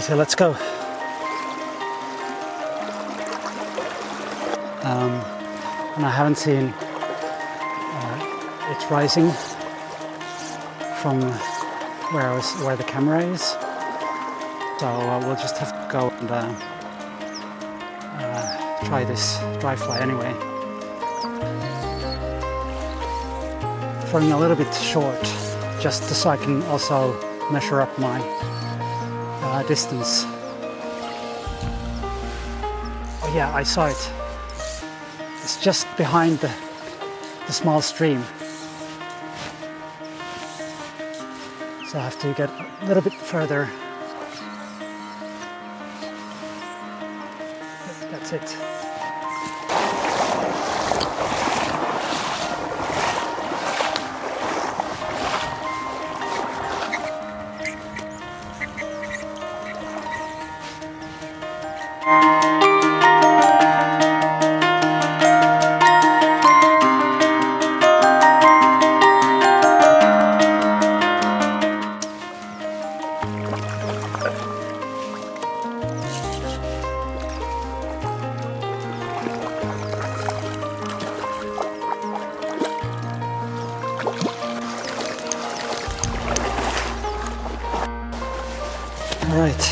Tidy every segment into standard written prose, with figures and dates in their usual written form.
So let's go. And I haven't seen it rising from where the camera is, so we'll just have to go and try this dry fly anyway. Throwing a little bit short, just so I can also measure up my distance. Oh yeah, I saw it. It's just behind the small stream. So I have to get a little bit further. That's it. All right.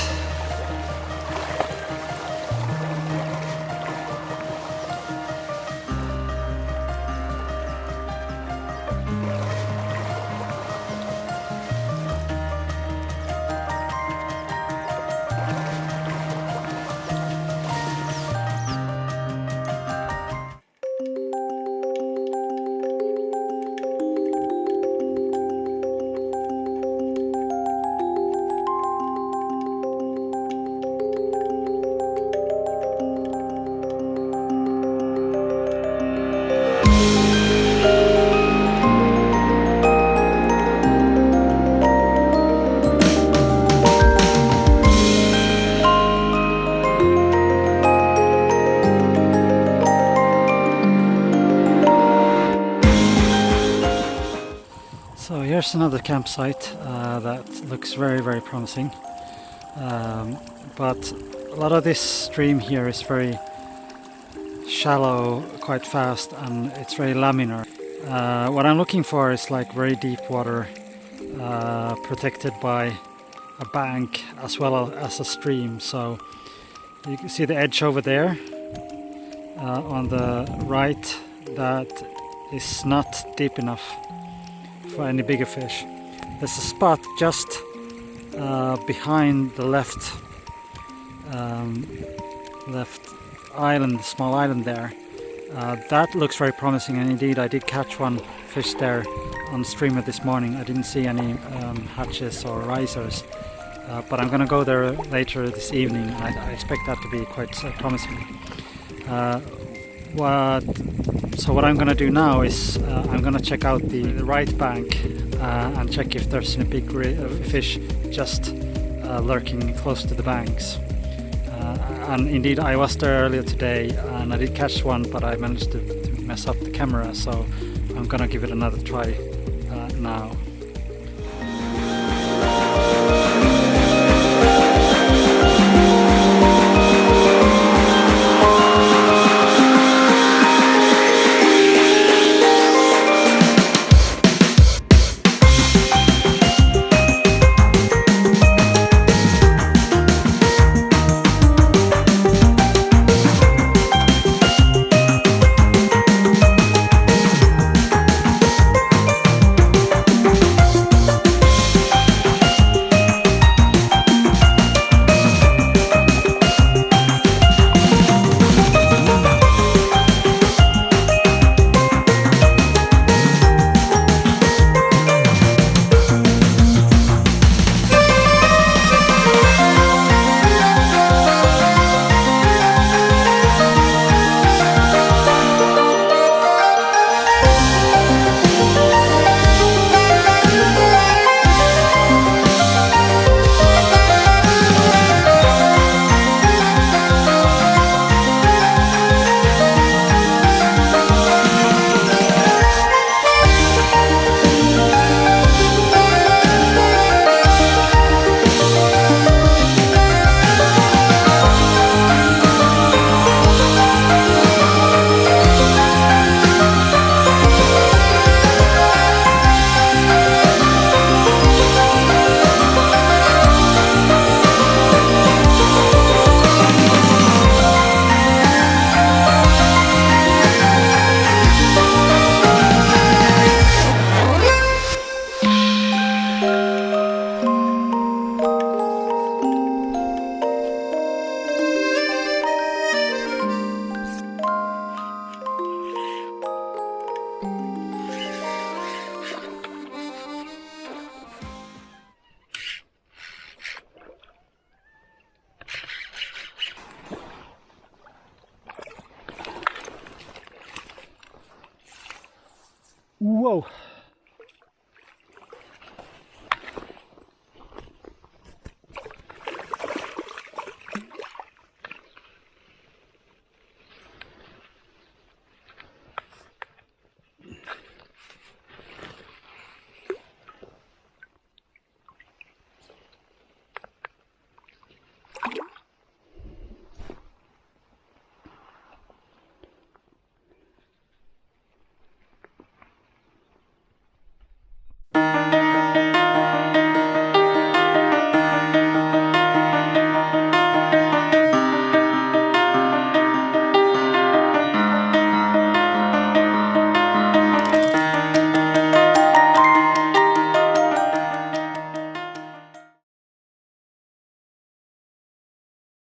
here's another campsite that looks very, very promising. But a lot of this stream here is very shallow, quite fast, and it's very laminar. What I'm looking for is like very deep water, protected by a bank as well as a stream. So you can see the edge over there on the right, that is not deep enough for any bigger fish. There's a spot just behind the left island, small island there. That looks very promising, and indeed I did catch one fish there on streamer this morning. I didn't see any hatches or risers, but I'm going to go there later this evening. I expect that to be quite promising. So what I'm going to do now is I'm going to check out the right bank and check if there's any big fish just lurking close to the banks. And indeed I was there earlier today and I did catch one, but I managed to mess up the camera, so I'm gonna give it another try now. Whoa!